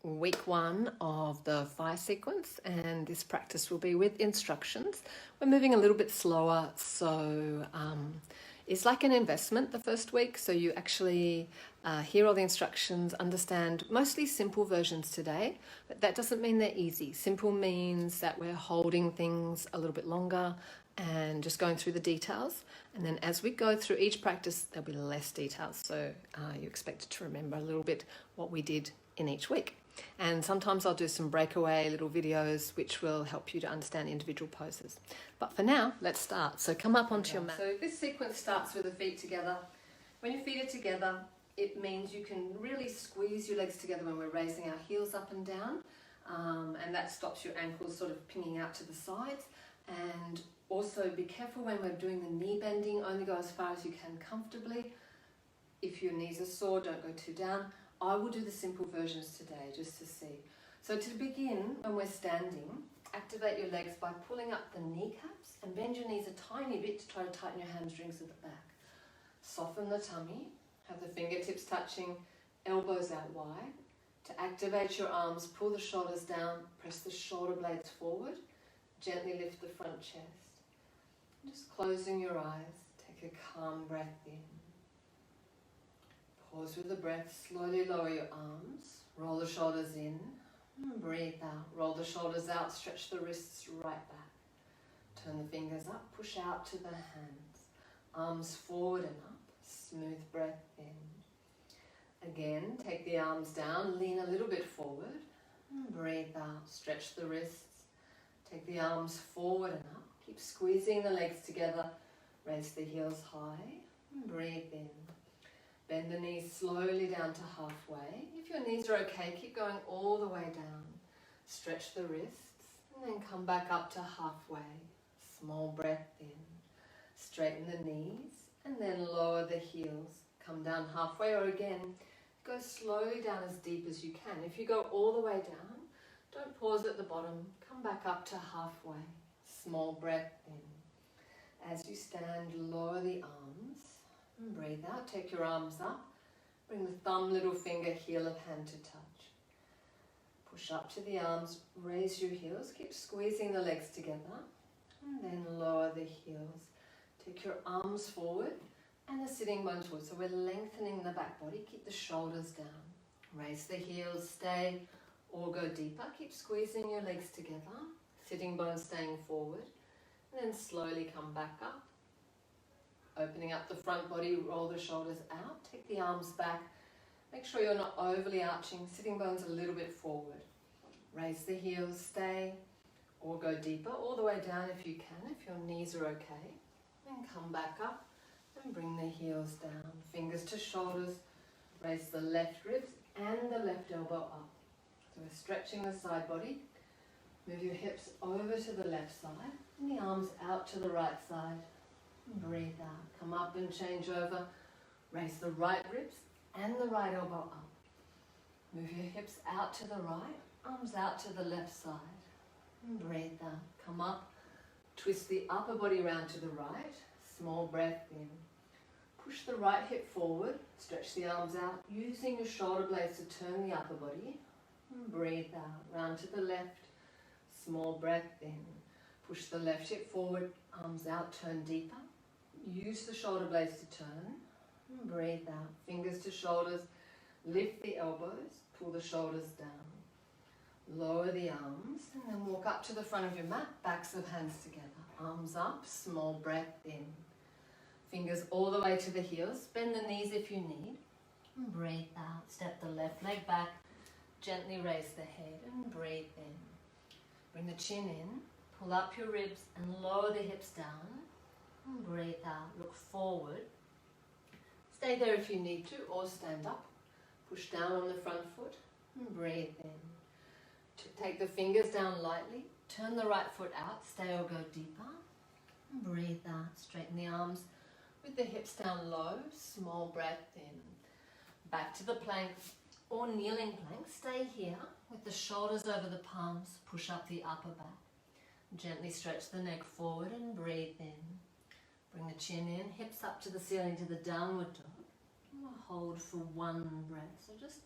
week 1 of the fire sequence, and this practice will be with instructions. We're moving a little bit slower, so it's like an investment the first week, so you actually hear all the instructions, understand mostly simple versions today, but that doesn't mean they're easy. Simple means that we're holding things a little bit longer and just going through the details, and then as we go through each practice there'll be less details, so you're expected to remember a little bit what we did in each week. And sometimes I'll do some breakaway little videos which will help you to understand individual poses. But for now, let's start. So come up onto your mat. So this sequence starts with the feet together. When your feet are together, it means you can really squeeze your legs together when we're raising our heels up and down, and that stops your ankles sort of pinging out to the sides. And also be careful when we're doing the knee bending, only go as far as you can comfortably. If your knees are sore, don't go too down. I will do the simple versions today just to see. So to begin, when we're standing, activate your legs by pulling up the kneecaps and bend your knees a tiny bit to try to tighten your hamstrings at the back. Soften the tummy, have the fingertips touching, elbows out wide. To activate your arms, pull the shoulders down, press the shoulder blades forward, gently lift the front chest. Just closing your eyes, take a calm breath in. Pause with the breath, slowly lower your arms, roll the shoulders in, and breathe out. Roll the shoulders out, stretch the wrists right back. Turn the fingers up, push out to the hands. Arms forward and up, smooth breath in. Again, take the arms down, lean a little bit forward, and breathe out. Stretch the wrists, take the arms forward and up. Keep squeezing the legs together, raise the heels high, and breathe in. Bend the knees slowly down to halfway. If your knees are okay, keep going all the way down. Stretch the wrists and then come back up to halfway. Small breath in. Straighten the knees and then lower the heels. Come down halfway, or again, go slowly down as deep as you can. If you go all the way down, don't pause at the bottom. Come back up to halfway. Small breath in. As you stand, lower the arms. And breathe out, take your arms up, bring the thumb, little finger, heel of hand to touch. Push up to the arms, raise your heels, keep squeezing the legs together, and then lower the heels. Take your arms forward and the sitting bones forward, so we're lengthening the back body, keep the shoulders down. Raise the heels, stay or go deeper, keep squeezing your legs together, sitting bones staying forward, and then slowly come back up. Opening up the front body, roll the shoulders out, take the arms back. Make sure you're not overly arching, sitting bones a little bit forward. Raise the heels, stay, or go deeper, all the way down if you can, if your knees are okay. Then come back up and bring the heels down. Fingers to shoulders, raise the left ribs and the left elbow up. So we're stretching the side body. Move your hips over to the left side and the arms out to the right side. Breathe out, come up and change over. Raise the right ribs and the right elbow up. Move your hips out to the right, arms out to the left side. And breathe out, come up, twist the upper body round to the right, small breath in. Push the right hip forward, stretch the arms out, using your shoulder blades to turn the upper body. And breathe out, round to the left, small breath in. Push the left hip forward, arms out, turn deeper. Use the shoulder blades to turn, and breathe out. Fingers to shoulders, lift the elbows, pull the shoulders down. Lower the arms, and then walk up to the front of your mat, backs of hands together. Arms up, small breath in. Fingers all the way to the heels, bend the knees if you need. And breathe out, step the left leg back, gently raise the head, and breathe in. Bring the chin in, pull up your ribs, and lower the hips down. And breathe out, look forward. Stay there if you need to, or stand up. Push down on the front foot and breathe in. Take the fingers down lightly, turn the right foot out, stay or go deeper. And breathe out, straighten the arms with the hips down low, small breath in. Back to the plank or kneeling plank, stay here with the shoulders over the palms, push up the upper back. Gently stretch the neck forward and breathe in. Bring the chin in, hips up to the ceiling to the downward dog. We'll hold for one breath. So just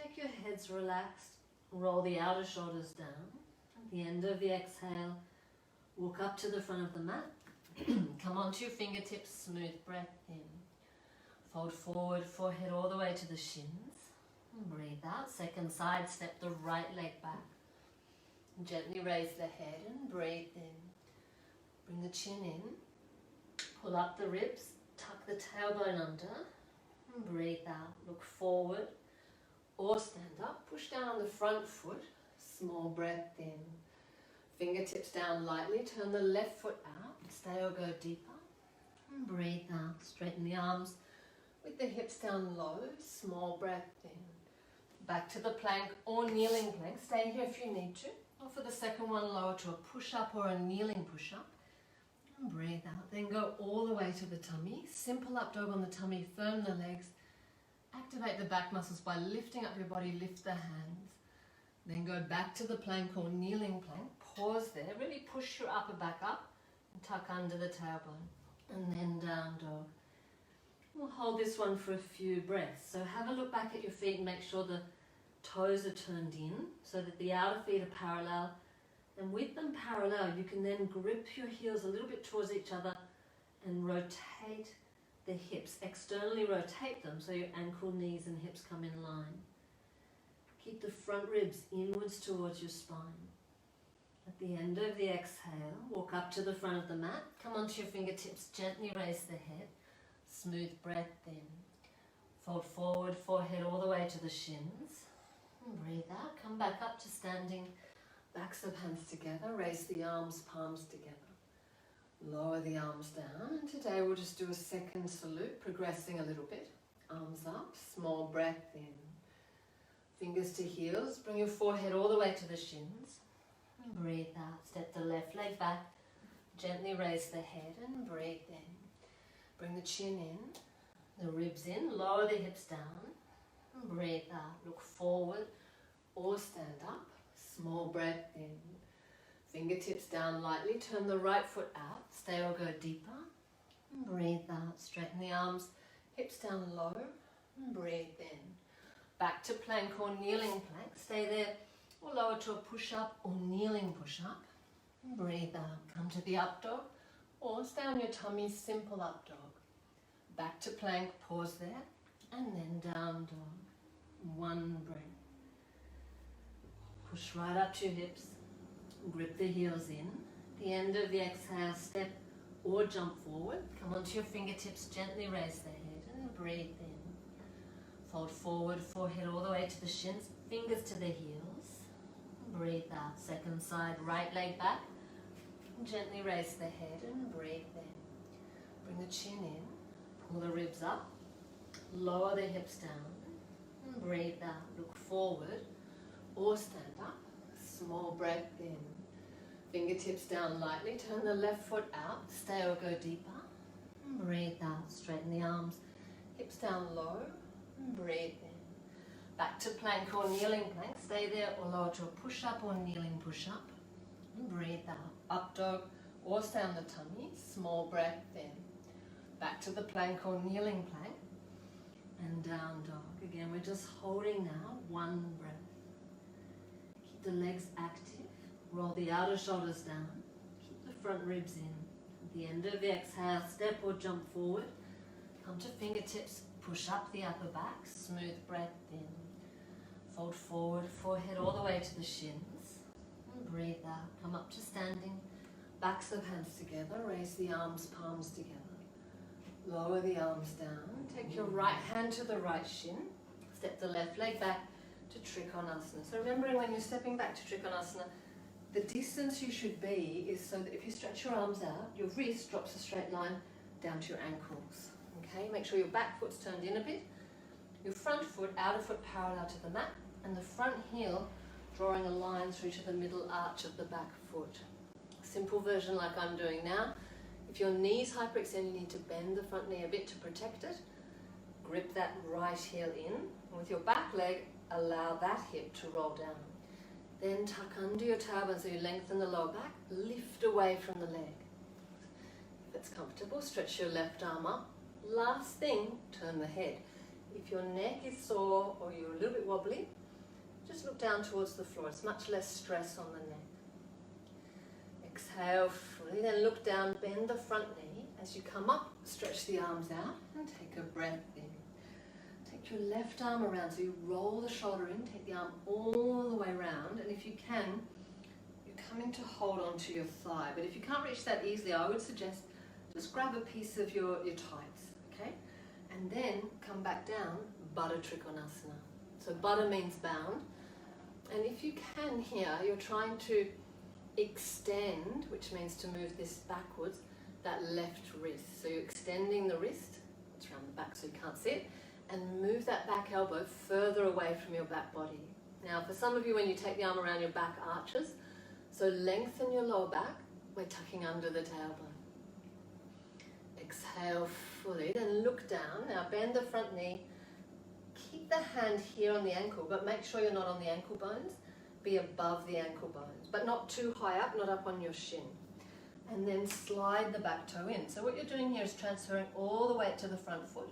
take your heads relaxed, roll the outer shoulders down. At the end of the exhale, walk up to the front of the mat. Come onto your fingertips, smooth breath in. Fold forward, forehead all the way to the shins. And breathe out. Second side, step the right leg back. Gently raise the head and breathe in. Bring the chin in. Pull up the ribs, tuck the tailbone under. And breathe out. Look forward or stand up. Push down on the front foot. Small breath in. Fingertips down lightly. Turn the left foot out. Stay or go deeper. And breathe out. Straighten the arms with the hips down low. Small breath in. Back to the plank or kneeling plank. Stay here if you need to. Or for the second one, lower to a push-up or a kneeling push-up. And breathe out. Then go all the way to the tummy. Simple up dog on the tummy. Firm the legs. Activate the back muscles by lifting up your body. Lift the hands. Then go back to the plank or kneeling plank. Pause there. Really push your upper back up. And tuck under the tailbone. And then down dog. We'll hold this one for a few breaths. So have a look back at your feet and make sure the toes are turned in so that the outer feet are parallel. And with them parallel, you can then grip your heels a little bit towards each other and rotate the hips. Externally rotate them so your ankle, knees and hips come in line. Keep the front ribs inwards towards your spine. At the end of the exhale, walk up to the front of the mat. Come onto your fingertips, gently raise the head. Smooth breath in. Fold forward, forehead all the way to the shins. And breathe out. Come back up to standing. Backs of hands together. Raise the arms, palms together. Lower the arms down. And today we'll just do a second salute, progressing a little bit. Arms up, small breath in. Fingers to heels. Bring your forehead all the way to the shins. And breathe out. Step the left leg back. Gently raise the head and breathe in. Bring the chin in, the ribs in, lower the hips down, and breathe out. Look forward or stand up. Small breath in. Fingertips down lightly. Turn the right foot out. Stay or go deeper. And breathe out. Straighten the arms. Hips down low. And breathe in. Back to plank or kneeling plank. Stay there or lower to a push-up or kneeling push-up. And breathe out. Come to the up dog or stay on your tummy. Simple up dog. Back to plank. Pause there. And then down dog. One breath. Push right up to your hips. Grip the heels in. At the end of the exhale, step or jump forward. Come onto your fingertips, gently raise the head and breathe in. Fold forward, forehead all the way to the shins, fingers to the heels. Breathe out. Second side, right leg back. Gently raise the head and breathe in. Bring the chin in. Pull the ribs up. Lower the hips down. And breathe out. Look forward or stand up. Small breath in. Fingertips down lightly. Turn the left foot out. Stay or go deeper. And breathe out. Straighten the arms. Hips down low. And breathe in. Back to plank or kneeling plank. Stay there or lower to a push-up or kneeling push-up. And breathe out. Up dog or stay on the tummy. Small breath in. Back to the plank or kneeling plank. And down dog. Again, we're just holding now. One breath. Keep the legs active. Roll the outer shoulders down. Keep the front ribs in. At the end of the exhale, step or jump forward. Come to fingertips. Push up the upper back. Smooth breath in. Fold forward, forehead all the way to the shins. And breathe out. Come up to standing. Backs of hands together. Raise the arms, palms together. Lower the arms down. Take your right hand to the right shin. Step the left leg back to Trikonasana. So remembering when you're stepping back to Trikonasana, the distance you should be is so that if you stretch your arms out, your wrist drops a straight line down to your ankles. Okay, make sure your back foot's turned in a bit. Your front foot, outer foot parallel to the mat, and the front heel drawing a line through to the middle arch of the back foot. Simple version like I'm doing now. If your knee's hyperextended, you need to bend the front knee a bit to protect it. Grip that right heel in. And with your back leg, allow that hip to roll down. Then tuck under your tailbone so you lengthen the lower back. Lift away from the leg. If it's comfortable, stretch your left arm up. Last thing, turn the head. If your neck is sore or you're a little bit wobbly, just look down towards the floor. It's much less stress on the neck. Exhale fully, then look down, bend the front knee. As you come up, stretch the arms out and take a breath in. Take your left arm around, so you roll the shoulder in, take the arm all the way around, and if you can, you're coming to hold on to your thigh. But if you can't reach that easily, I would suggest just grab a piece of your tights, okay? And then come back down, Baddha Trikonasana. So Baddha means bound. And if you can here, you're trying to extend, which means to move this backwards, that left wrist. So you're extending the wrist, it's around the back so you can't see it, and move that back elbow further away from your back body. Now for some of you, when you take the arm around, your back arches, so lengthen your lower back, we're tucking under the tailbone. Exhale fully, then look down. Now bend the front knee, keep the hand here on the ankle, but make sure you're not on the ankle bones. Be above the ankle bones, but not too high up, not up on your shin. And then slide the back toe in. So what you're doing here is transferring all the weight to the front foot.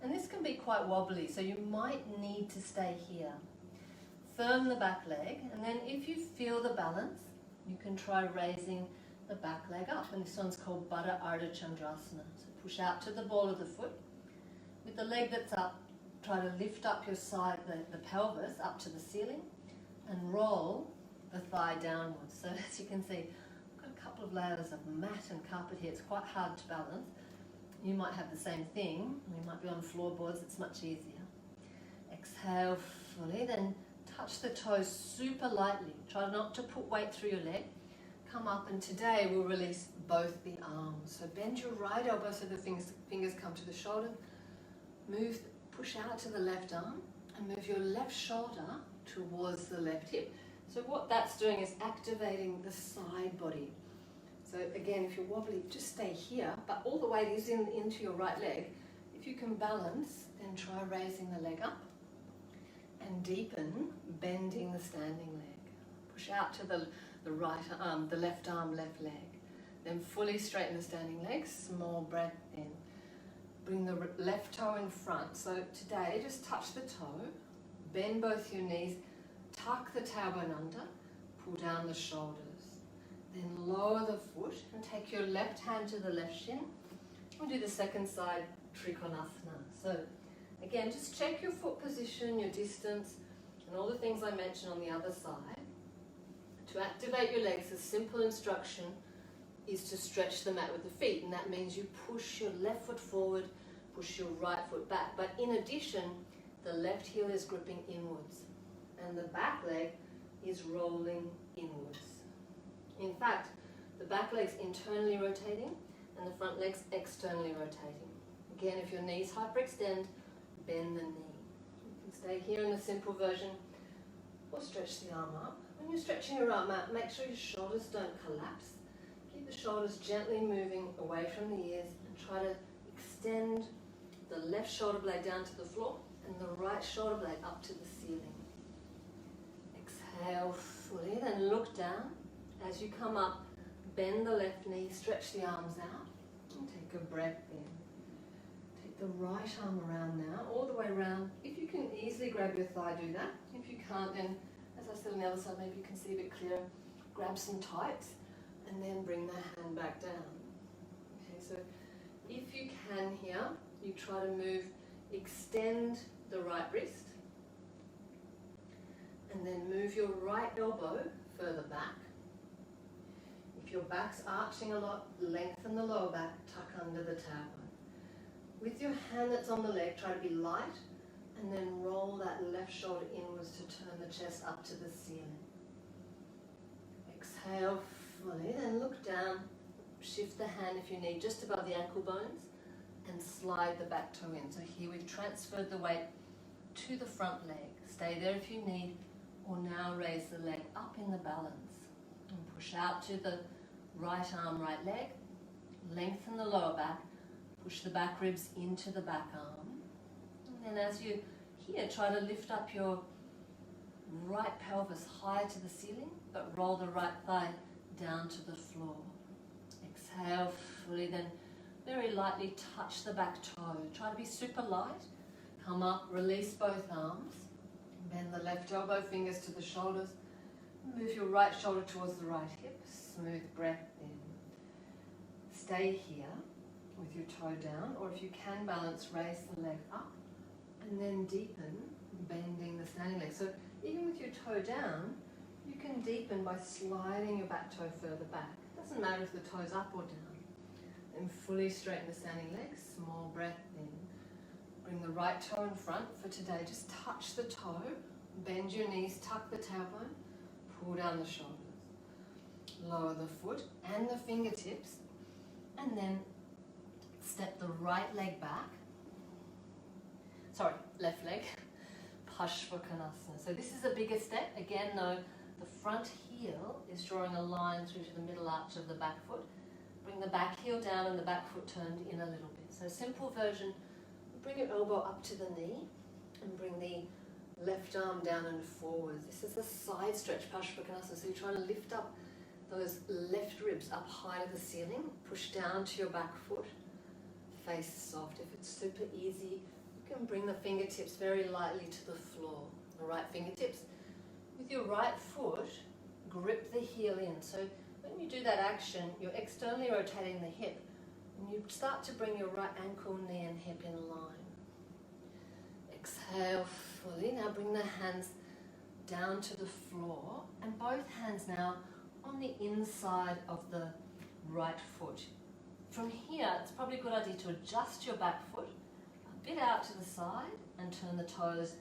And this can be quite wobbly, so you might need to stay here. Firm the back leg, and then if you feel the balance, you can try raising the back leg up. And this one's called Baddha Ardha Chandrasana. So push out to the ball of the foot. With the leg that's up, try to lift up your side, the pelvis, up to the ceiling, and roll the thigh downwards. So as you can see, I've got a couple of layers of mat and carpet here. It's quite hard to balance. You might have the same thing. You might be on floorboards. It's much easier. Exhale fully, then touch the toes super lightly. Try not to put weight through your leg. Come up, and today we'll release both the arms. So bend your right elbow so the fingers come to the shoulder. Move, push out to the left arm, and move your left shoulder towards the left hip. So what that's doing is activating the side body. So again, if you're wobbly, just stay here, but all the weight is into your right leg. If you can balance, then try raising the leg up and deepen, bending the standing leg. Push out to the right arm, the left arm, left leg. Then fully straighten the standing leg, small breath in. Bring the left toe in front. So today, just touch the toe, bend both your knees, tuck the tailbone under, pull down the shoulders. Then lower the foot and take your left hand to the left shin. We'll do the second side, Trikonasana. So again, just check your foot position, your distance, and all the things I mentioned on the other side. To activate your legs, the simple instruction is to stretch the mat with the feet, and that means you push your left foot forward, push your right foot back. But in addition, the left heel is gripping inwards, and the back leg is rolling inwards. In fact, the back leg's internally rotating and the front leg's externally rotating. Again, if your knees hyperextend, bend the knee. You can stay here in the simple version or stretch the arm up. When you're stretching your arm out, make sure your shoulders don't collapse. Keep the shoulders gently moving away from the ears and try to extend the left shoulder blade down to the floor and the right shoulder blade up to the ceiling. Exhale fully, then look down. As you come up, bend the left knee, stretch the arms out, and take a breath in. Take the right arm around now, all the way around. If you can easily grab your thigh, do that. If you can't, then, as I said on the other side, maybe you can see a bit clearer, grab some tights, and then bring the hand back down. Okay, so if you can here, you try to move, extend the right wrist, and then move your right elbow further back. If your back's arching a lot, lengthen the lower back, tuck under the tailbone. With your hand that's on the leg, try to be light, and then roll that left shoulder inwards to turn the chest up to the ceiling. Exhale fully, then look down, shift the hand if you need, just above the ankle bones, and slide the back toe in. So here we've transferred the weight to the front leg. Stay there if you need, or now raise the leg up in the balance. And push out to the right arm, right leg. Lengthen the lower back. Push the back ribs into the back arm. And then as you here, try to lift up your right pelvis higher to the ceiling, but roll the right thigh down to the floor. Exhale fully, then very lightly touch the back toe. Try to be super light. Come up, release both arms. Bend the left elbow fingers to the shoulders. Move your right shoulder towards the right hip. Smooth breath in. Stay here with your toe down, or if you can balance, raise the leg up and then deepen, bending the standing leg. So even with your toe down, you can deepen by sliding your back toe further back. Doesn't matter if the toe's up or down. And fully straighten the standing leg. Small breath in. Bring the right toe in front for today. Just touch the toe, bend your knees, tuck the tailbone, pull down the shoulders. Lower the foot and the fingertips, and then step the right leg back. Sorry, left leg. Paschimottanasana. So this is a bigger step. Again, though, the front heel is drawing a line through to the middle arch of the back foot. Bring the back heel down and the back foot turned in a little bit. So simple version, bring your elbow up to the knee and bring the left arm down and forward. This is a side stretch, Paschimottanasana. So you're trying to lift up those left ribs up high to the ceiling. Push down to your back foot. Face soft. If it's super easy, you can bring the fingertips very lightly to the floor. The right fingertips. With your right foot, grip the heel in. So when you do that action, you're externally rotating the hip. And you start to bring your right ankle, knee and hip in line. Exhale fully. Now bring the hands down to the floor. And both hands now on the inside of the right foot. From here, it's probably a good idea to adjust your back foot a bit out to the side and turn the toes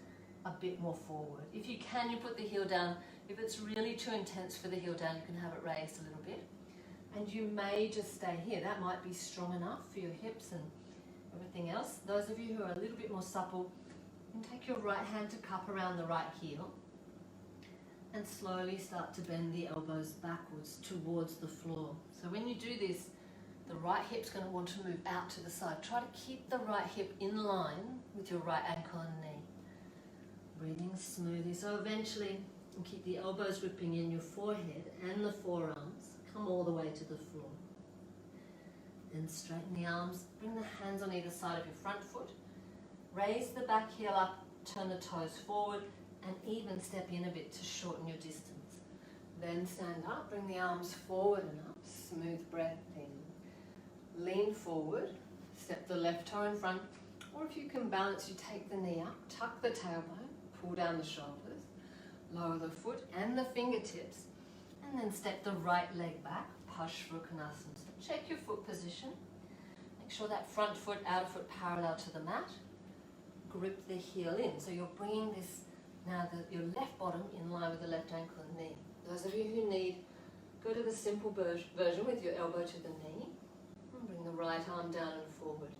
a bit more forward. If you can, you put the heel down. If it's really too intense for the heel down, you can have it raised a little bit. And you may just stay here. That might be strong enough for your hips and everything else. Those of you who are a little bit more supple, you can take your right hand to cup around the right heel and slowly start to bend the elbows backwards towards the floor. So when you do this, the right hip's going to want to move out to the side. Try to keep the right hip in line with your right ankle and knee. Breathing smoothly. So eventually, you keep the elbows gripping in your forehead and the forearms. Come all the way to the floor. Then straighten the arms. Bring the hands on either side of your front foot. Raise the back heel up. Turn the toes forward. And even step in a bit to shorten your distance. Then stand up. Bring the arms forward and up. Smooth breath in. Lean forward, step the left toe in front, or if you can balance, you take the knee up, tuck the tailbone, pull down the shoulders, lower the foot and the fingertips, and then step the right leg back, Paschimottanasana. So check your foot position, make sure that front foot, outer foot parallel to the mat, grip the heel in. So you're bringing this, now your left bottom in line with the left ankle and knee. Those of you who need, go to the simple version with your elbow to the knee. Bring the right arm down and forward.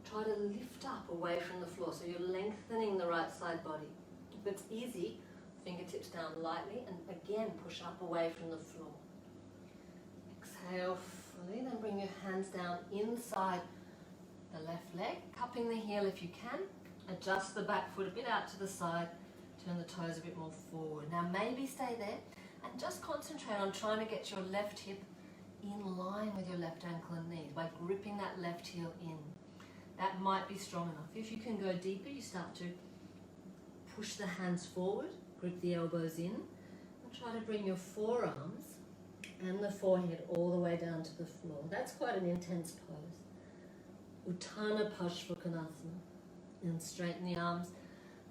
Try to lift up away from the floor, so you're lengthening the right side body. If it's easy, fingertips down lightly, and again push up away from the floor. Exhale fully, then bring your hands down inside the left leg, cupping the heel if you can. Adjust the back foot a bit out to the side, turn the toes a bit more forward. Now maybe stay there and just concentrate on trying to get your left hip in line with your left ankle and knee by gripping that left heel in. That might be strong enough. If you can go deeper, you start to push the hands forward, grip the elbows in, and try to bring your forearms and the forehead all the way down to the floor. That's quite an intense pose. Uttana Paschimottanasana. And straighten the arms.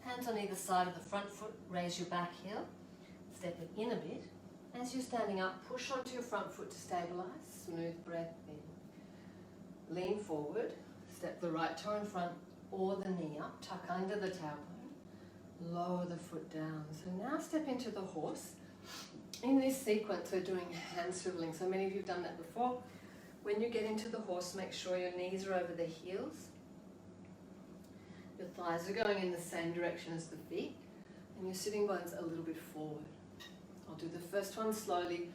Hands on either side of the front foot. Raise your back heel. Step it in a bit. As you're standing up, push onto your front foot to stabilize. Smooth breath in. Lean forward. Step the right toe in front or the knee up. Tuck under the tailbone. Lower the foot down. So now step into the horse. In this sequence, we're doing hand swiveling. So many of you have done that before. When you get into the horse, make sure your knees are over the heels. Your thighs are going in the same direction as the feet. And your sitting bones a little bit forward. I'll do the first one slowly.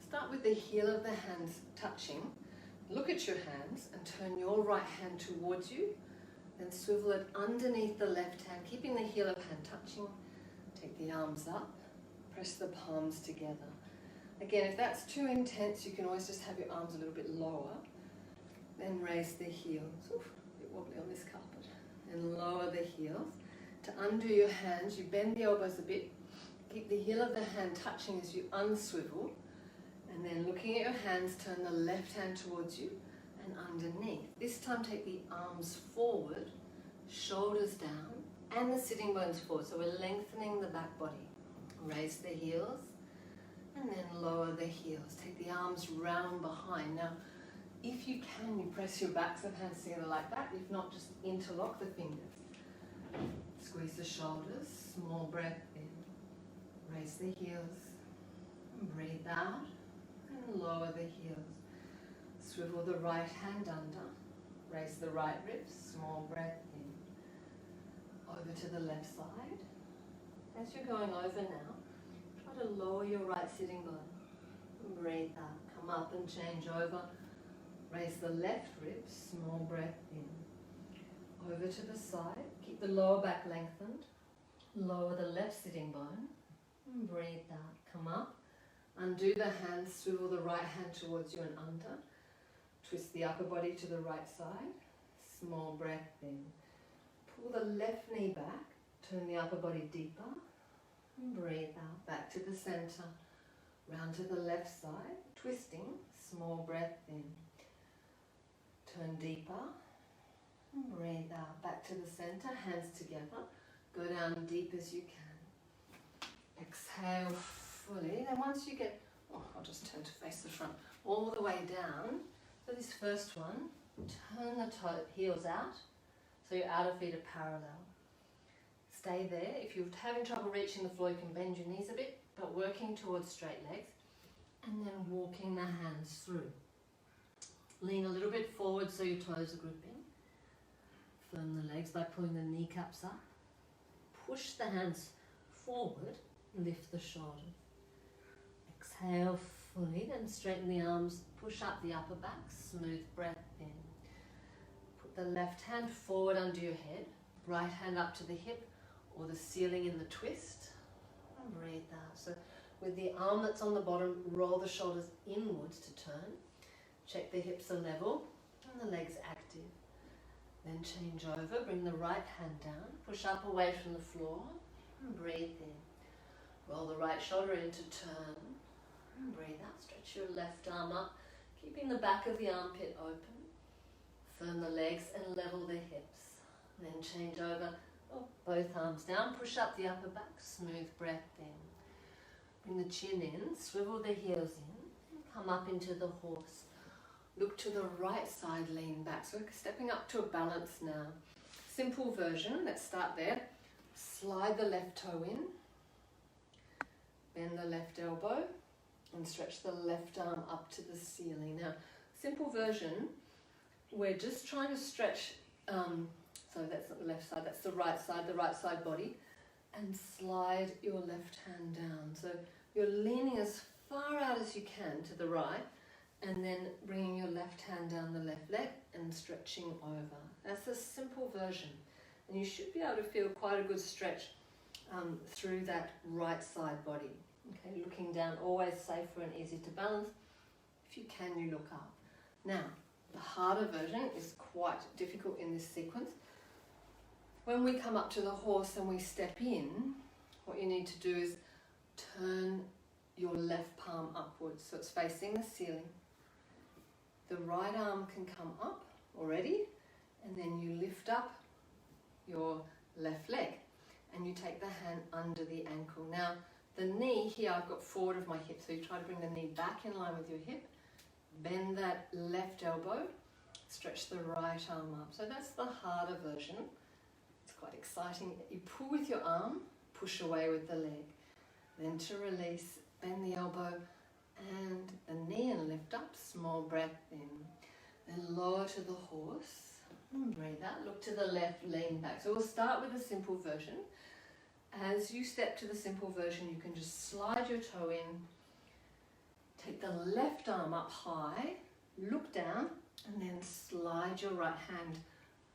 Start with the heel of the hands touching. Look at your hands and turn your right hand towards you. Then swivel it underneath the left hand, keeping the heel of hand touching. Take the arms up. Press the palms together. Again, if that's too intense, you can always just have your arms a little bit lower. Then raise the heels. Oof, a bit wobbly on this carpet. And lower the heels. To undo your hands, you bend the elbows a bit, keep the heel of the hand touching as you unswivel, and then looking at your hands, turn the left hand towards you and underneath. This time take the arms forward, shoulders down, and the sitting bones forward. So we're lengthening the back body. Raise the heels, and then lower the heels. Take the arms round behind. Now, if you can, you press your backs of hands together like that. If not, just interlock the fingers. Squeeze the shoulders, small breath in. Raise the heels, and breathe out, and lower the heels. Swivel the right hand under. Raise the right ribs, small breath in. Over to the left side. As you're going over now, try to lower your right sitting bone. Breathe out. Come up and change over. Raise the left ribs, small breath in. Over to the side. Keep the lower back lengthened. Lower the left sitting bone. Breathe out. Come up. Undo the hands. Swivel the right hand towards you and under. Twist the upper body to the right side. Small breath in. Pull the left knee back. Turn the upper body deeper. Breathe out. Back to the center. Round to the left side. Twisting. Small breath in. Turn deeper. Breathe out. Back to the center. Hands together. Go down deep as you can. Exhale fully. Then once you get, I'll just turn to face the front, all the way down. So this first one, turn the heels out so your outer feet are parallel. Stay there. If you're having trouble reaching the floor, you can bend your knees a bit, but working towards straight legs, and then walking the hands through. Lean a little bit forward so your toes are gripping. Firm the legs by pulling the kneecaps up. Push the hands forward, lift the shoulders. Exhale fully, then straighten the arms, push up the upper back, smooth breath in. Put the left hand forward under your head, right hand up to the hip or the ceiling in the twist, and breathe out. So with the arm that's on the bottom, roll the shoulders inwards to turn. Check the hips are level and the legs active. Then change over, bring the right hand down, push up away from the floor, and breathe in. Roll the right shoulder in to turn, and breathe out. Stretch your left arm up, keeping the back of the armpit open. Firm the legs and level the hips. Then change over, both arms down, push up the upper back, smooth breath in. Bring the chin in, swivel the heels in, and come up into the horse. Look to the right side, lean back. So we're stepping up to a balance now. Simple version, let's start there. Slide the left toe in, bend the left elbow, and stretch the left arm up to the ceiling. Now, simple version, we're just trying to stretch, so that's not the left side, that's the right side body, and slide your left hand down. So you're leaning as far out as you can to the right, and then bringing your left hand down the left leg and stretching over. That's a simple version. And you should be able to feel quite a good stretch through that right side body. Okay, looking down, always safer and easy to balance. If you can, you look up. Now, the harder version is quite difficult in this sequence. When we come up to the horse and we step in, what you need to do is turn your left palm upwards so it's facing the ceiling. The right arm can come up already, and then you lift up your left leg and you take the hand under the ankle. Now, the knee here I've got forward of my hip, so you try to bring the knee back in line with your hip, bend that left elbow, stretch the right arm up. So that's the harder version. It's quite exciting. You pull with your arm, push away with the leg. Then to release, bend the elbow and the knee and lift up, small breath in. Then lower to the horse, and breathe out, look to the left, lean back. So we'll start with the simple version. As you step to the simple version, you can just slide your toe in, take the left arm up high, look down, and then slide your right hand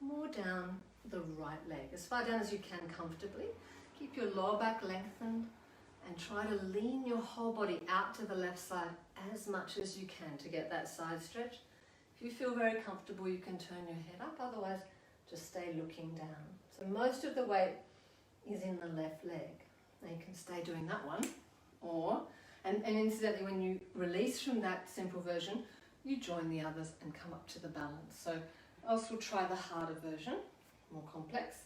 more down the right leg, as far down as you can comfortably. Keep your lower back lengthened and try to lean your whole body out to the left side as much as you can to get that side stretch. If you feel very comfortable, you can turn your head up, otherwise just stay looking down. So most of the weight is in the left leg. Now you can stay doing that one, or, and incidentally when you release from that simple version, you join the others and come up to the balance. So else we'll try the harder version, more complex.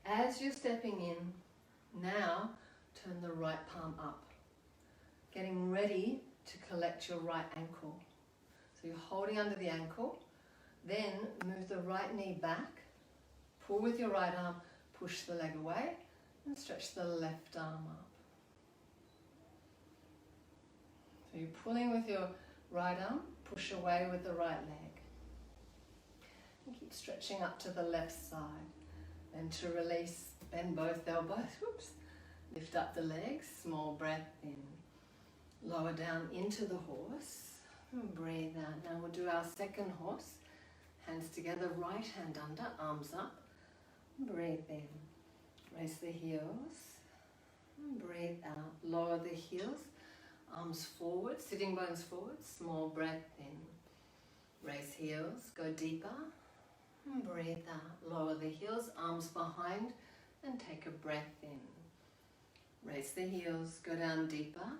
As you're stepping in, now turn the right palm up, getting ready to collect your right ankle. So you're holding under the ankle, then move the right knee back, pull with your right arm, push the leg away, and stretch the left arm up. So you're pulling with your right arm, push away with the right leg. And keep stretching up to the left side. Then to release, bend both elbows, whoops. Lift up the legs, small breath in. Lower down into the horse, and breathe out. Now we'll do our second horse. Hands together, right hand under, arms up. Breathe in. Raise the heels. Breathe out. Lower the heels. Arms forward, sitting bones forward. Small breath in. Raise heels. Go deeper. Breathe out. Lower the heels. Arms behind. And take a breath in. Raise the heels. Go down deeper.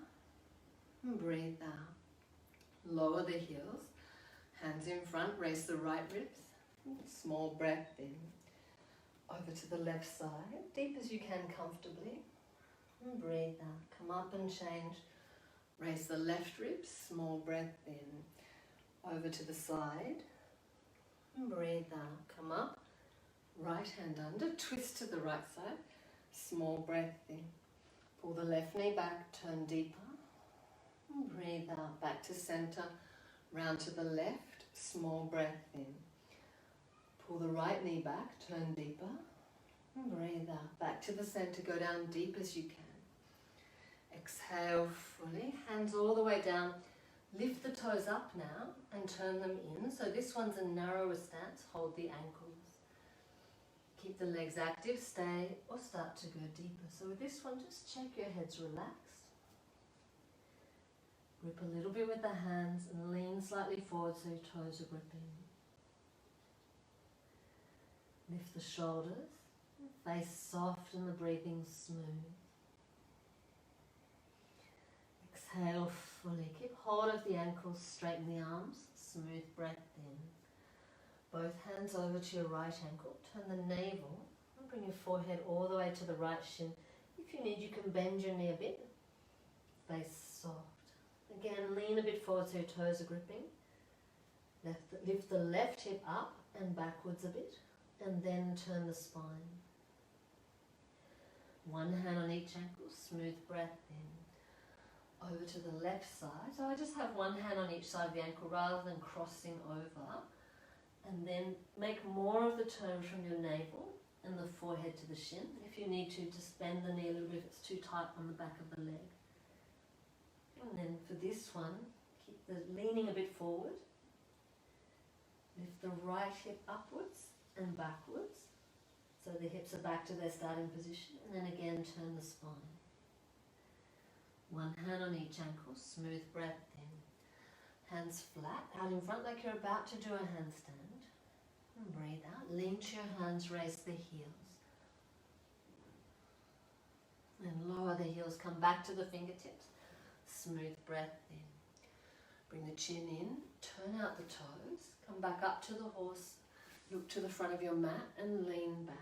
Breathe out. Lower the heels. Hands in front. Raise the right ribs. Small breath in. Over to the left side, deep as you can comfortably. And breathe out. Come up and change. Raise the left ribs. Small breath in. Over to the side. And breathe out. Come up. Right hand under. Twist to the right side. Small breath in. Pull the left knee back. Turn deeper. And breathe out. Back to center. Round to the left. Small breath in. Pull the right knee back, turn deeper, and breathe out. Back to the center, go down deep as you can. Exhale fully, hands all the way down. Lift the toes up now and turn them in. So this one's a narrower stance, hold the ankles. Keep the legs active, stay or start to go deeper. So with this one, just check your head's relaxed. Grip a little bit with the hands and lean slightly forward so your toes are gripping. Lift the shoulders, face soft and the breathing smooth. Exhale fully. Keep hold of the ankles, straighten the arms, smooth breath in. Both hands over to your right ankle, turn the navel and bring your forehead all the way to the right shin. If you need, you can bend your knee a bit. Face soft. Again, lean a bit forward so your toes are gripping. Lift the left hip up and backwards a bit. And then turn the spine. One hand on each ankle, smooth breath in. Over to the left side. So I just have one hand on each side of the ankle rather than crossing over. And then make more of the turn from your navel and the forehead to the shin. If you need to, just bend the knee a little bit if it's too tight on the back of the leg. And then for this one, keep the leaning a bit forward. Lift the right hip upwards and backwards, so the hips are back to their starting position, and then again turn the spine. One hand on each ankle, smooth breath in. Hands flat, out in front like you're about to do a handstand. And breathe out, lean to your hands, raise the heels. And lower the heels, come back to the fingertips, smooth breath in. Bring the chin in, turn out the toes, come back up to the horse. Look to the front of your mat and lean back.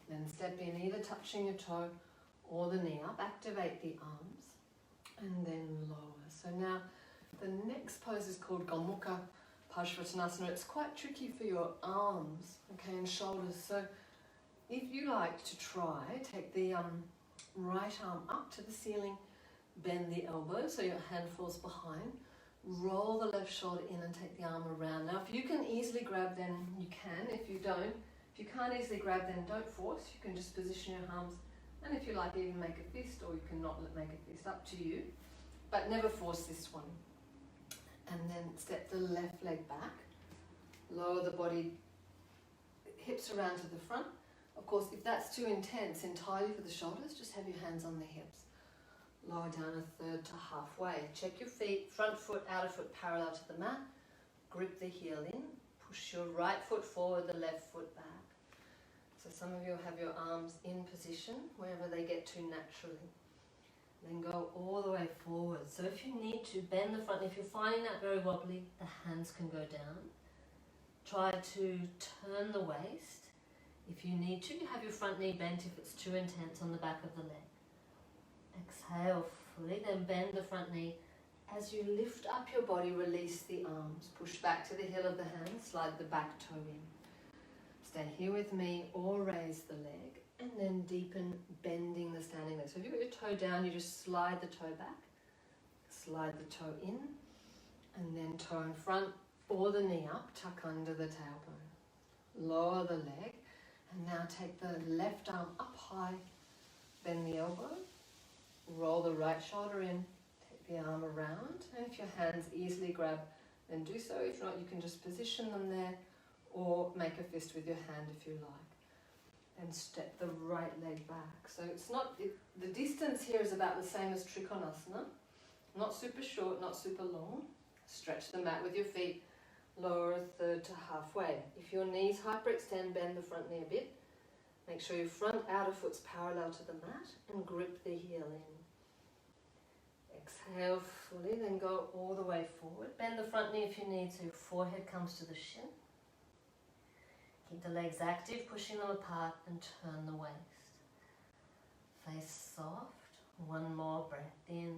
Then step in, either touching your toe or the knee up. Activate the arms and then lower. So now the next pose is called Gomukha Parsvottanasana. It's quite tricky for your arms, okay, and shoulders. So if you like to try, take the right arm up to the ceiling, bend the elbow so your hand falls behind. Roll the left shoulder in and take the arm around. Now if you can easily grab, then you can. If you can't easily grab, then don't force. You can just position your arms, and if you like, even make a fist, or you can not make a fist, up to you. But never force this one. And then step the left leg back. Lower the body, hips around to the front. Of course, if that's too intense entirely for the shoulders, just have your hands on the hips. Lower down a third to halfway. Check your feet, front foot, outer foot parallel to the mat. Grip the heel in. Push your right foot forward, the left foot back. So some of you have your arms in position wherever they get to naturally. Then go all the way forward. So if you need to bend the front, if you're finding that very wobbly, the hands can go down. Try to turn the waist. If you need to, have your front knee bent if it's too intense on the back of the leg. Exhale fully, then bend the front knee. As you lift up your body, release the arms. Push back to the heel of the hand, slide the back toe in. Stay here with me or raise the leg and then deepen bending the standing leg. So if you've got your toe down, you just slide the toe back, slide the toe in, and then toe in front or the knee up, tuck under the tailbone. Lower the leg and now take the left arm up high, bend the elbow, roll the right shoulder in, take the arm around, and if your hands easily grab, then do so. If not, you can just position them there or make a fist with your hand if you like. And step the right leg back. So it's not, the distance here is about the same as Trikonasana. Not super short, not super long. Stretch the mat with your feet, lower a third to halfway. If your knees hyperextend, bend the front knee a bit. Make sure your front outer foot's parallel to the mat and grip the heel in. Exhale fully, then go all the way forward. Bend the front knee if you need to. Forehead comes to the shin. Keep the legs active, pushing them apart and turn the waist. Face soft. One more breath in.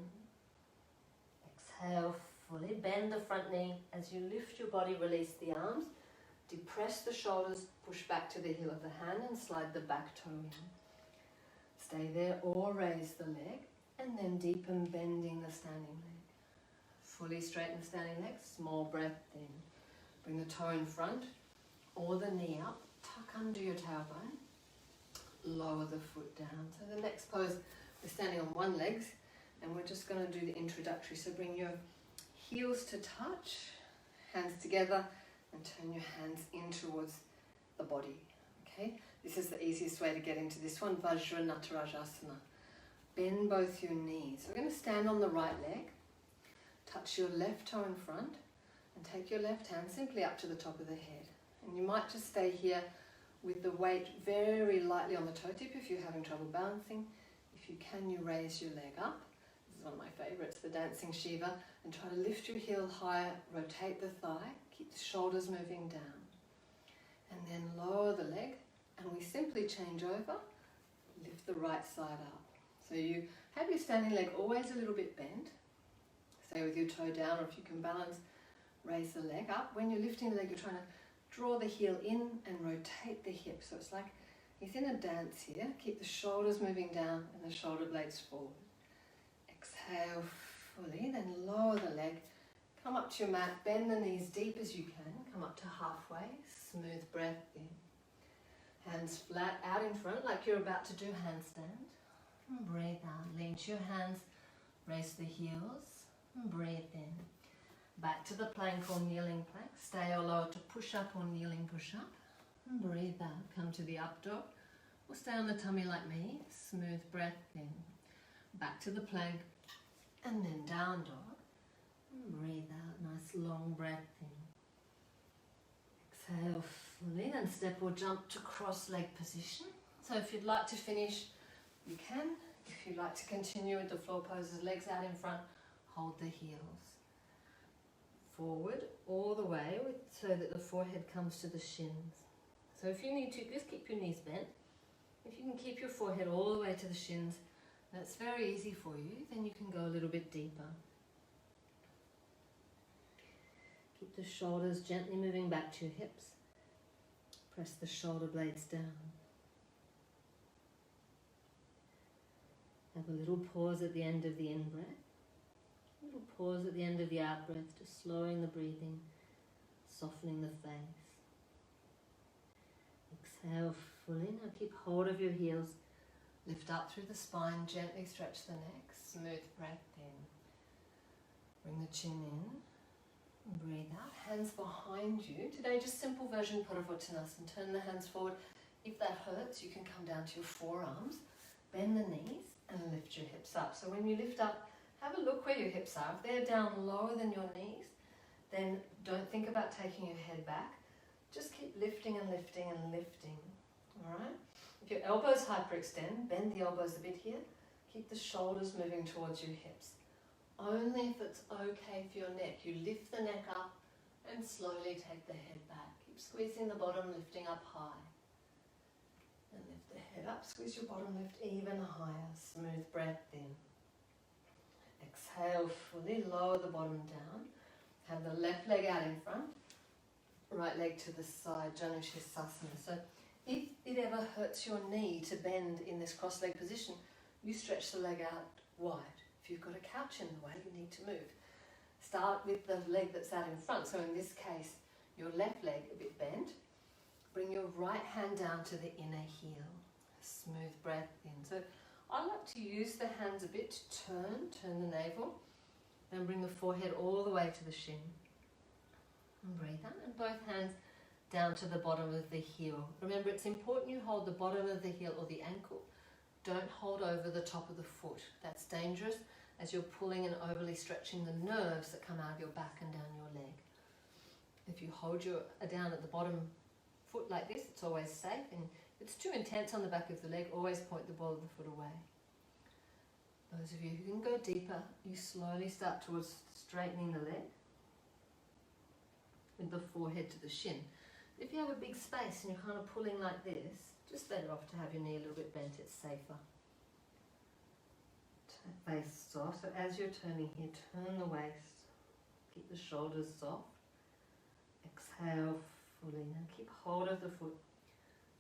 Exhale fully. Bend the front knee. As you lift your body, release the arms. Depress the shoulders, push back to the heel of the hand and slide the back toe in. Stay there or raise the leg and then deepen bending the standing leg. Fully straighten the standing leg, small breath in. Bring the toe in front or the knee up, tuck under your tailbone, lower the foot down. So the next pose, we're standing on one leg and we're just going to do the introductory. So bring your heels to touch, hands together, and turn your hands in towards the body. Okay, this is the easiest way to get into this one, Vajra Natarajasana. Bend both your knees. We're going to stand on the right leg, touch your left toe in front, and take your left hand simply up to the top of the head. And you might just stay here with the weight very lightly on the toe tip if you're having trouble balancing. If you can, you raise your leg up. This is one of my favorites, the dancing Shiva, and try to lift your heel higher, rotate the thigh, keep the shoulders moving down. And then lower the leg, and we simply change over, lift the right side up. So you have your standing leg always a little bit bent. Stay with your toe down, or if you can balance, raise the leg up. When you're lifting the leg, you're trying to draw the heel in and rotate the hip. So it's like he's in a dance here. Keep the shoulders moving down and the shoulder blades forward. Exhale fully, then lower the leg. Come up to your mat, bend the knees deep as you can. Come up to halfway, smooth breath in. Hands flat out in front like you're about to do handstand. And breathe out, lean to your hands, raise the heels, and breathe in. Back to the plank or kneeling plank. Stay or lower to push up or kneeling push up. And breathe out, come to the up dog. Or stay on the tummy like me, smooth breath in. Back to the plank, and then down dog. And breathe out, nice long breath in. Exhale fully, then step or jump to cross leg position. So if you'd like to finish, you can. If you'd like to continue with the floor poses, legs out in front, hold the heels. Forward all the way so that the forehead comes to the shins. So if you need to, just keep your knees bent. If you can keep your forehead all the way to the shins, that's very easy for you. Then you can go a little bit deeper. Keep the shoulders gently moving back to your hips. Press the shoulder blades down. Have a little pause at the end of the in-breath. A little pause at the end of the out-breath, just slowing the breathing, softening the face. Exhale fully. Now keep hold of your heels. Lift up through the spine, gently stretch the neck, smooth breath in. Bring the chin in, breathe out, hands behind you. Today just simple version Paravottanasana. Turn the hands forward. If that hurts, you can come down to your forearms, bend the knees and lift your hips up. So when you lift up, have a look where your hips are. If they're down lower than your knees, then don't think about taking your head back. Just keep lifting and lifting and lifting. Alright? If your elbows hyperextend, bend the elbows a bit here. Keep the shoulders moving towards your hips. Only if it's okay for your neck. You lift the neck up and slowly take the head back. Keep squeezing the bottom, lifting up high. And lift the head up, squeeze your bottom, lift even higher. Smooth breath in. Exhale, fully lower the bottom down. Have the left leg out in front, right leg to the side, Janushirasana. So if it ever hurts your knee to bend in this cross-leg position, you stretch the leg out wide. If you've got a couch in the way, you need to move. Start with the leg that's out in front. So in this case, your left leg a bit bent. Bring your right hand down to the inner heel. Smooth breath in. So I like to use the hands a bit to turn the navel. Then bring the forehead all the way to the shin. And breathe out. And both hands down to the bottom of the heel. Remember, it's important you hold the bottom of the heel or the ankle. Don't hold over the top of the foot. That's dangerous as you're pulling and overly stretching the nerves that come out of your back and down your leg. If you hold your down at the bottom foot like this, it's always safe. And if it's too intense on the back of the leg, always point the ball of the foot away. Those of you who can go deeper, you slowly start towards straightening the leg with the forehead to the shin. If you have a big space and you're kind of pulling like this, just better off to have your knee a little bit bent, it's safer. Face soft, so as you're turning here, turn the waist, keep the shoulders soft. Exhale fully, now keep hold of the foot,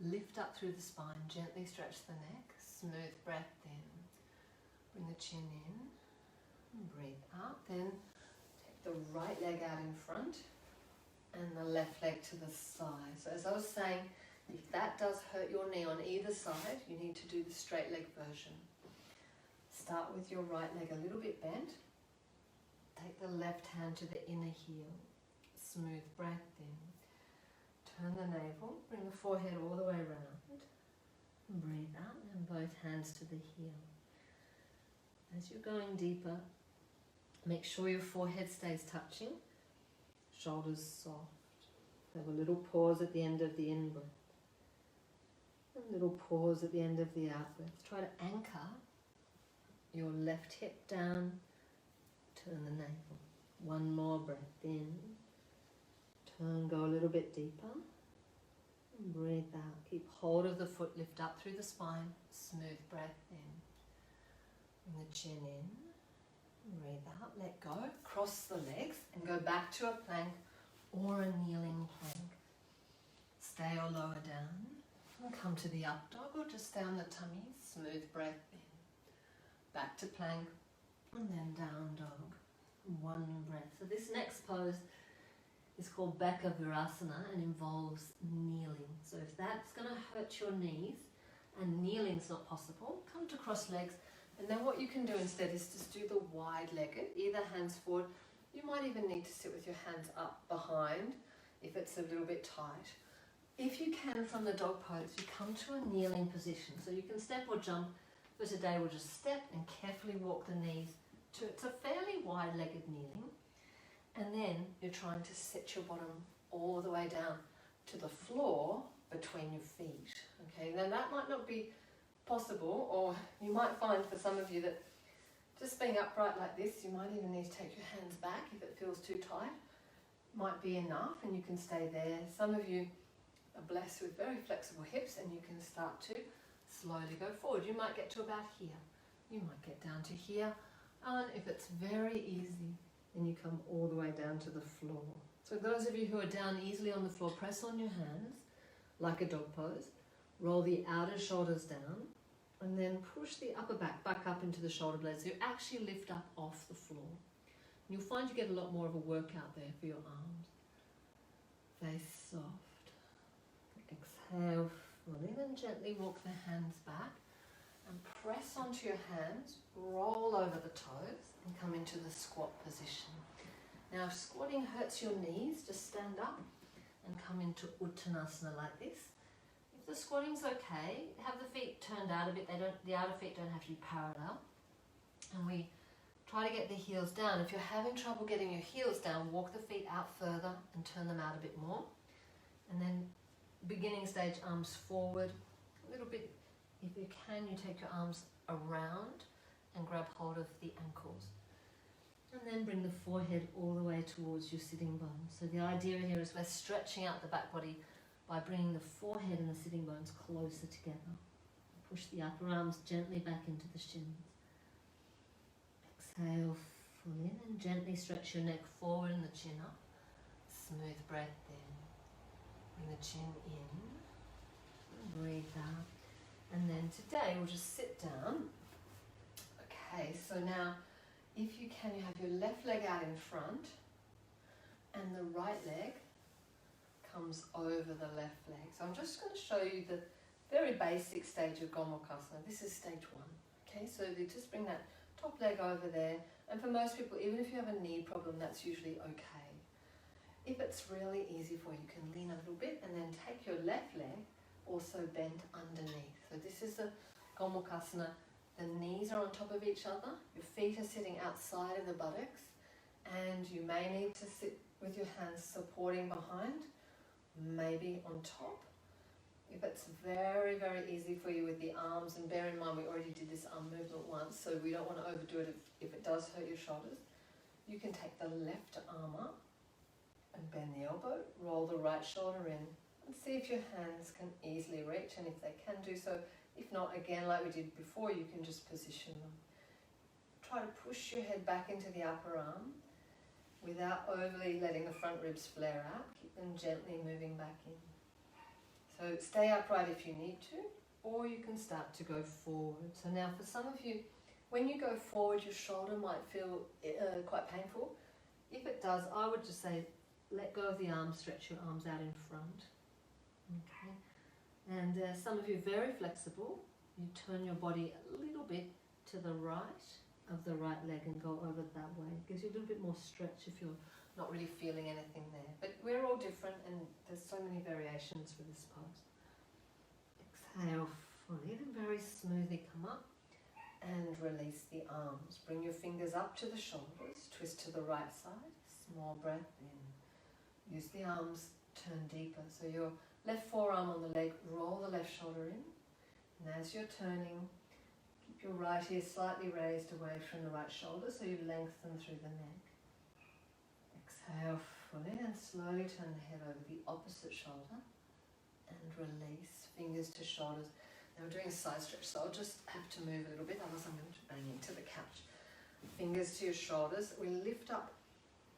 lift up through the spine, gently stretch the neck, smooth breath in. Bring the chin in, and breathe out, then take the right leg out in front and the left leg to the side. So as I was saying, if that does hurt your knee on either side, you need to do the straight leg version. Start with your right leg a little bit bent. Take the left hand to the inner heel. Smooth breath in. Turn the navel, bring the forehead all the way around. Breathe out and both hands to the heel. As you're going deeper, make sure your forehead stays touching. Shoulders soft. Have a little pause at the end of the in-breath. A little pause at the end of the out-breath. Try to anchor your left hip down. Turn the navel. One more breath in. Turn, go a little bit deeper. And breathe out. Keep hold of the foot, lift up through the spine. Smooth breath in. Bring the chin in. Breathe out, let go. Cross the legs and go back to a plank or a kneeling plank. Stay or lower down. And come to the up dog or just stay on the tummy. Smooth breath in. Back to plank and then down dog. One breath. So this next pose is called Baka Virasana and involves kneeling. So if that's going to hurt your knees and kneeling's not possible, come to cross legs. And then what you can do instead is just do the wide-legged, either hands forward. You might even need to sit with your hands up behind if it's a little bit tight. If you can, from the dog pose, you come to a kneeling position. So you can step or jump. For today, we'll just step and carefully walk the knees to, it's a fairly wide-legged kneeling. And then you're trying to set your bottom all the way down to the floor between your feet. Okay, now that might not be possible, or you might find for some of you that just being upright like this, you might even need to take your hands back if it feels too tight. Might be enough and you can stay there. Some of you are blessed with very flexible hips and you can start to slowly go forward. You might get to about here. You might get down to here. And if it's very easy, then you come all the way down to the floor. So those of you who are down easily on the floor, press on your hands like a dog pose. Roll the outer shoulders down and then push the upper back up into the shoulder blades. So you actually lift up off the floor. And you'll find you get a lot more of a workout there for your arms. Face soft. Exhale fully, then gently walk the hands back and press onto your hands, roll over the toes and come into the squat position. Now if squatting hurts your knees, just stand up and come into Uttanasana like this. If the squatting's okay, have the feet turned out a bit. The outer feet don't have to be parallel. And we try to get the heels down. If you're having trouble getting your heels down, walk the feet out further and turn them out a bit more. And then beginning stage, arms forward, A little bit, if you can, you take your arms around and grab hold of the ankles. And then bring the forehead all the way towards your sitting bones. So the idea here is we're stretching out the back body by bringing the forehead and the sitting bones closer together. Push the upper arms gently back into the shins. Exhale, full in, and gently stretch your neck forward and the chin up. Smooth breath in. Bring the chin in. And breathe out. And then today we'll just sit down. Okay, so now if you can, you have your left leg out in front and the right leg comes over the left leg. So I'm just going to show you the very basic stage of Gomukhasana. This is stage 1. Okay, so you just bring that top leg over there, and for most people, even if you have a knee problem, that's usually okay. If it's really easy for you, you can lean a little bit and then take your left leg also bent underneath. So this is the Gomukhasana. The knees are on top of each other, your feet are sitting outside of the buttocks, and you may need to sit with your hands supporting behind, maybe on top. If it's very, very easy for you with the arms, and bear in mind we already did this arm movement once, so we don't want to overdo it if it does hurt your shoulders, you can take the left arm up and bend the elbow, roll the right shoulder in, and see if your hands can easily reach, and if they can do so. If not, again, like we did before, you can just position them. Try to push your head back into the upper arm without overly letting the front ribs flare out. Keep them gently moving back in. So stay upright if you need to, or you can start to go forward. So now for some of you, when you go forward, your shoulder might feel quite painful. If it does, I would just say, let go of the arms, stretch your arms out in front. Okay. And some of you are very flexible. You turn your body a little bit to the right of the right leg and go over that way. It gives you a little bit more stretch if you're not really feeling anything there. But we're all different, and there's so many variations for this pose. Exhale fully and very smoothly come up and release the arms. Bring your fingers up to the shoulders, twist to the right side, small breath in. Use the arms, turn deeper. So your left forearm on the leg, roll the left shoulder in. And as you're turning, keep your right ear slightly raised away from the right shoulder so you lengthen through the neck. Exhale fully and slowly turn the head over the opposite shoulder and release, fingers to shoulders. Now we're doing a side stretch, so I'll just have to move a little bit, otherwise I'm going to bang into the couch. Fingers to your shoulders. We lift up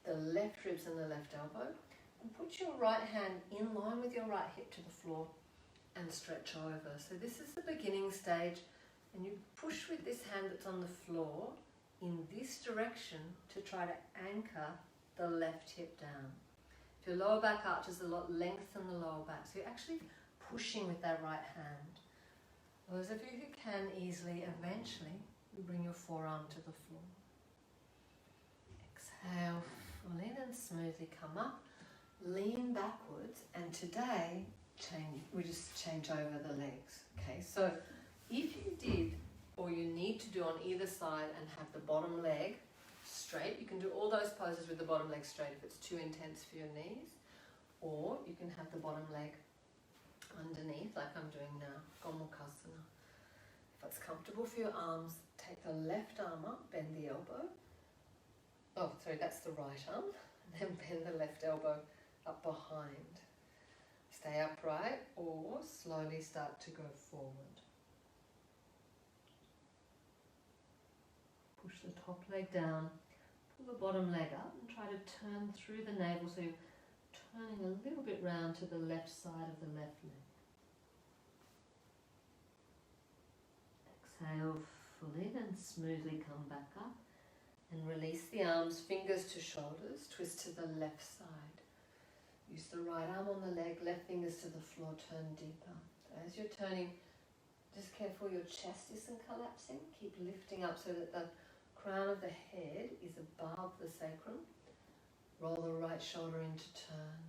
the left ribs and the left elbow. And put your right hand in line with your right hip to the floor and stretch over. So this is the beginning stage, and you push with this hand that's on the floor in this direction to try to anchor the left hip down. If your lower back arches a lot, lengthen the lower back. So you're actually pushing with that right hand. Those of you who can easily, eventually, you bring your forearm to the floor. Exhale, full in and smoothly come up. Lean backwards, and today we just change over the legs. Okay, so if you did, or you need to do on either side and have the bottom leg straight, you can do all those poses with the bottom leg straight if it's too intense for your knees, or you can have the bottom leg underneath like I'm doing now, Gomukhasana. If it's comfortable for your arms, take the left arm up, bend the elbow. Oh, sorry, that's the right arm. And then bend the left elbow up behind. Stay upright or slowly start to go forward. Push the top leg down, pull the bottom leg up and try to turn through the navel, so you're turning a little bit round to the left side of the left leg. Exhale fully and smoothly come back up and release the arms, fingers to shoulders, twist to the left side. Use the right arm on the leg, left fingers to the floor, turn deeper. So as you're turning, just careful your chest isn't collapsing. Keep lifting up so that the crown of the head is above the sacrum. Roll the right shoulder in to turn.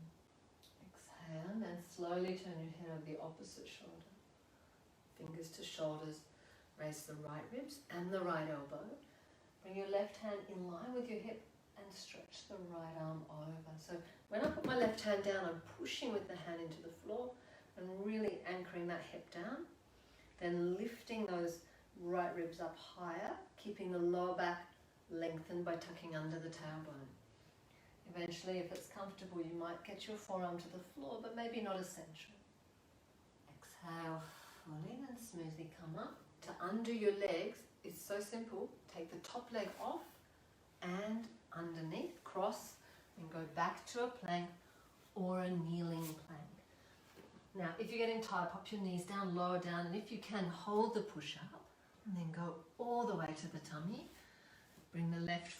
Exhale and then slowly turn your head over the opposite shoulder. Fingers to shoulders, raise the right ribs and the right elbow. Bring your left hand in line with your hip and stretch the right arm over. So when I put my left hand down, I'm pushing with the hand into the floor and really anchoring that hip down. Then lifting those right ribs up higher, keeping the lower back lengthened by tucking under the tailbone. Eventually, if it's comfortable, you might get your forearm to the floor, but maybe not essential. Exhale fully and smoothly come up. To undo your legs is so simple. Take the top leg off and underneath, cross, and go back to a plank or a kneeling plank. Now, if you're getting tired, pop your knees down, lower down, and if you can, hold the push-up, and then go all the way to the tummy. Bring the left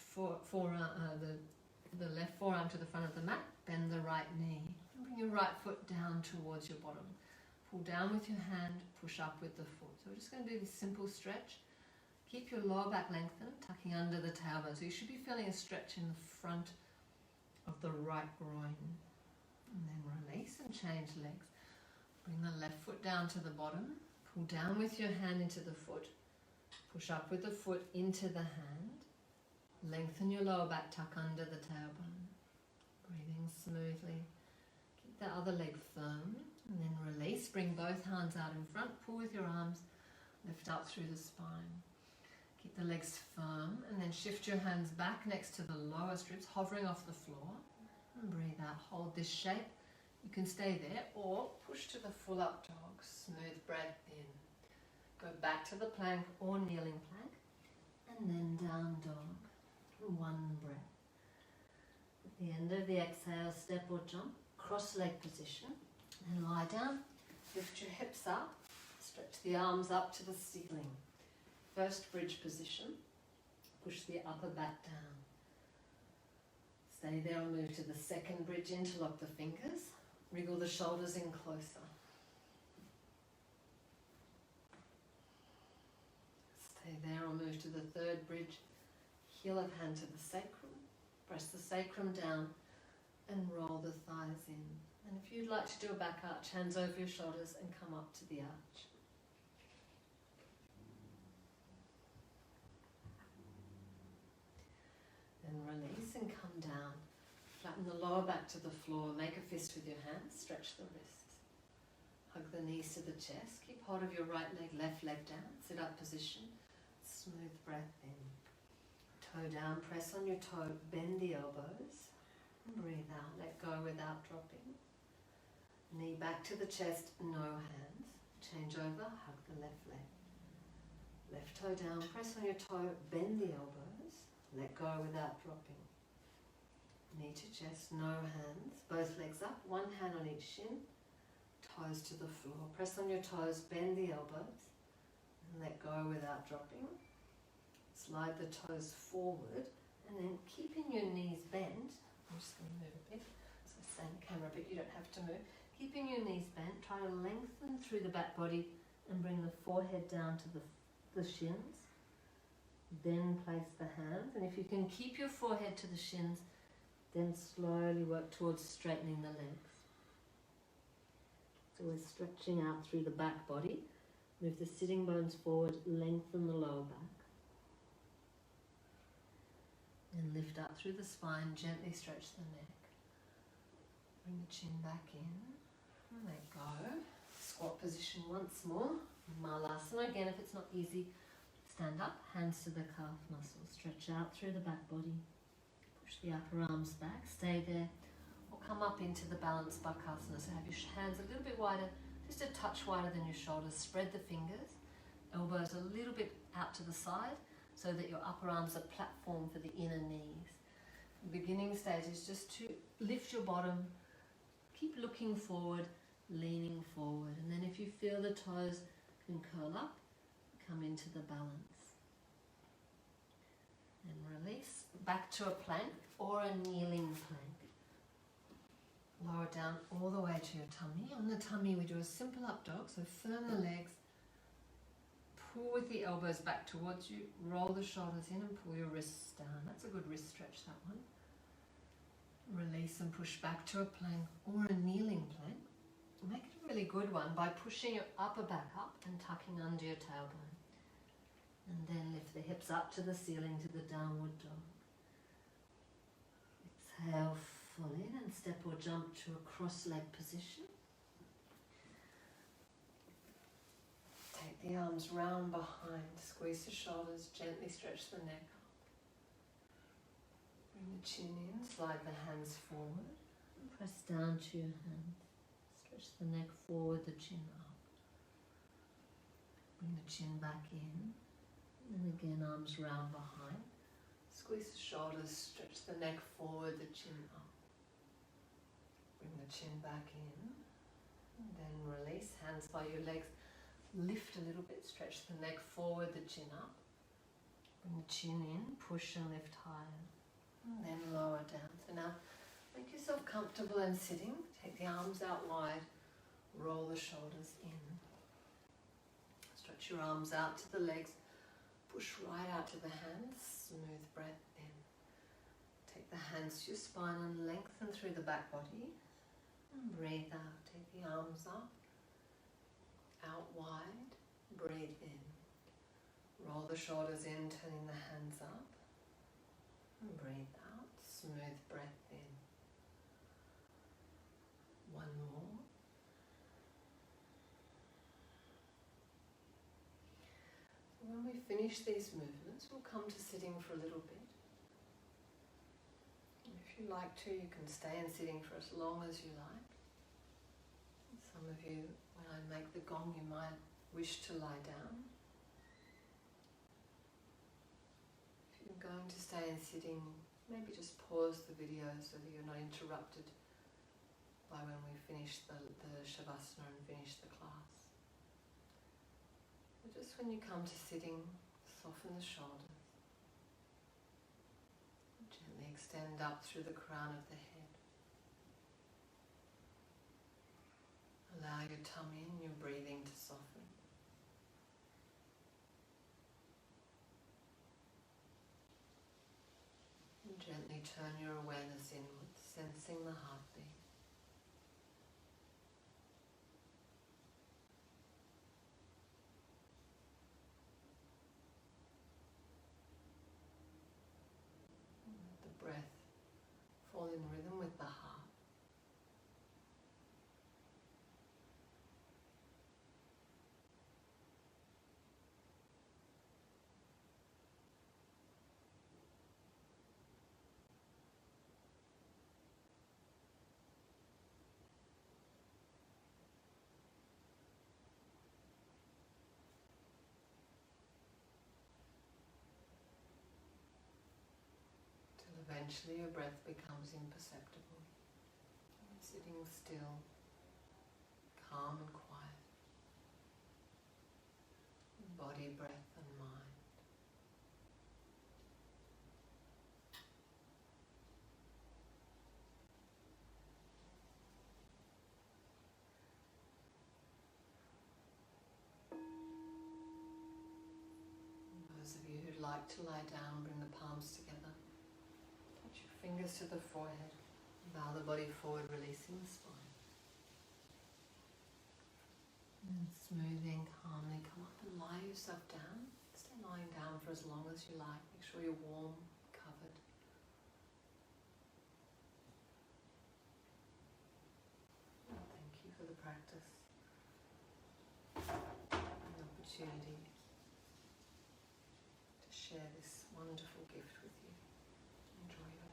the left forearm to the front of the mat, bend the right knee, and bring your right foot down towards your bottom. Pull down with your hand, push up with the foot. So we're just going to do this simple stretch. Keep your lower back lengthened, tucking under the tailbone. So you should be feeling a stretch in the front of the right groin. And then release and change legs. Bring the left foot down to the bottom. Pull down with your hand into the foot. Push up with the foot into the hand. Lengthen your lower back, tuck under the tailbone. Breathing smoothly. Keep the other leg firm. And then release. Bring both hands out in front. Pull with your arms. Lift up through the spine. Keep the legs firm. And then shift your hands back next to the lowest ribs, hovering off the floor. And breathe out. Hold this shape. You can stay there or push to the full up dog. Smooth breath in. Go back to the plank or kneeling plank. And then down dog. One breath. At the end of the exhale, step or jump, cross leg position, and lie down. Lift your hips up, stretch the arms up to the ceiling. First bridge position, push the upper back down. Stay there or move to the second bridge, interlock the fingers, wriggle the shoulders in closer. Stay there or move to the third bridge. Heel of hand to the sacrum, press the sacrum down and roll the thighs in. And if you'd like to do a back arch, hands over your shoulders and come up to the arch. Then release and come down. Flatten the lower back to the floor, make a fist with your hands, stretch the wrists. Hug the knees to the chest, keep hold of your right leg, left leg down, sit up position, smooth breath in. Toe down, press on your toe, bend the elbows, and breathe out, let go without dropping. Knee back to the chest, no hands. Change over, hug the left leg. Left toe down, press on your toe, bend the elbows, let go without dropping. Knee to chest, no hands, both legs up, one hand on each shin, toes to the floor. Press on your toes, bend the elbows, and let go without dropping. Slide the toes forward and then keeping your knees bent. I'm just going to move a bit. So same camera, but you don't have to move. Keeping your knees bent, try to lengthen through the back body and bring the forehead down to the shins. Then place the hands, and if you can keep your forehead to the shins, then slowly work towards straightening the legs. So we're stretching out through the back body. Move the sitting bones forward, lengthen the lower back. And lift up through the spine, gently stretch the neck. Bring the chin back in, and let go. Squat position once more. Malasana, again if it's not easy, stand up, hands to the calf muscles. Stretch out through the back body. Push the upper arms back, stay there. Or come up into the balanced Bakasana. So have your hands a little bit wider, just a touch wider than your shoulders. Spread the fingers, elbows a little bit out to the side, so that your upper arms are platform for the inner knees. The beginning stage is just to lift your bottom, keep looking forward, leaning forward, and then if you feel the toes can curl up, come into the balance. And release, back to a plank or a kneeling plank. Lower down all the way to your tummy. On the tummy we do a simple up dog, so firm the legs, pull with the elbows back towards you, roll the shoulders in and pull your wrists down. That's a good wrist stretch, that one. Release and push back to a plank or a kneeling plank. Make it a really good one by pushing your upper back up and tucking under your tailbone. And then lift the hips up to the ceiling to the downward dog. Exhale, full in and step or jump to a cross leg position. Take Take the arms round behind, squeeze the shoulders, gently stretch the neck up. Bring the chin in, slide the hands forward. And press down to your hands. Stretch the neck forward, the chin up. Bring the chin back in. And again, arms round behind. Squeeze the shoulders, stretch the neck forward, the chin up. Bring the chin back in. And then release, hands by your legs. Lift a little bit, stretch the neck forward, the chin up. Bring the chin in, push and lift higher. And then lower down. So now make yourself comfortable and sitting. Take the arms out wide. Roll the shoulders in. Stretch your arms out to the legs. Push right out to the hands. Smooth breath in. Take the hands to your spine and lengthen through the back body. And breathe out. Take the arms up. Out wide. Breathe in. Roll the shoulders in, turning the hands up. And breathe out. Smooth breath in. One more. When we finish these movements, we'll come to sitting for a little bit. If you like to, you can stay in sitting for as long as you like. Some of you, when I make the gong, you might wish to lie down. If you're going to stay in sitting, maybe just pause the video so that you're not interrupted by when we finish the Shavasana and finish the class. But just when you come to sitting, soften the shoulders. Gently extend up through the crown of the head. Allow your tummy and your breathing to soften. And gently turn your awareness inwards, sensing the heartbeat. Breath fall in rhythm with the heart. Eventually your breath becomes imperceptible. Sitting still, calm and quiet. Body, breath and mind. Those of you who'd like to lie down, bring the palms together. Touch your fingers to the forehead. Bow the body forward, releasing the spine. And smoothing, calmly come up and lie yourself down. Stay lying down for as long as you like. Make sure you're warm, covered. And thank you for the practice. And the opportunity to share this wonderful gift with you. Enjoy your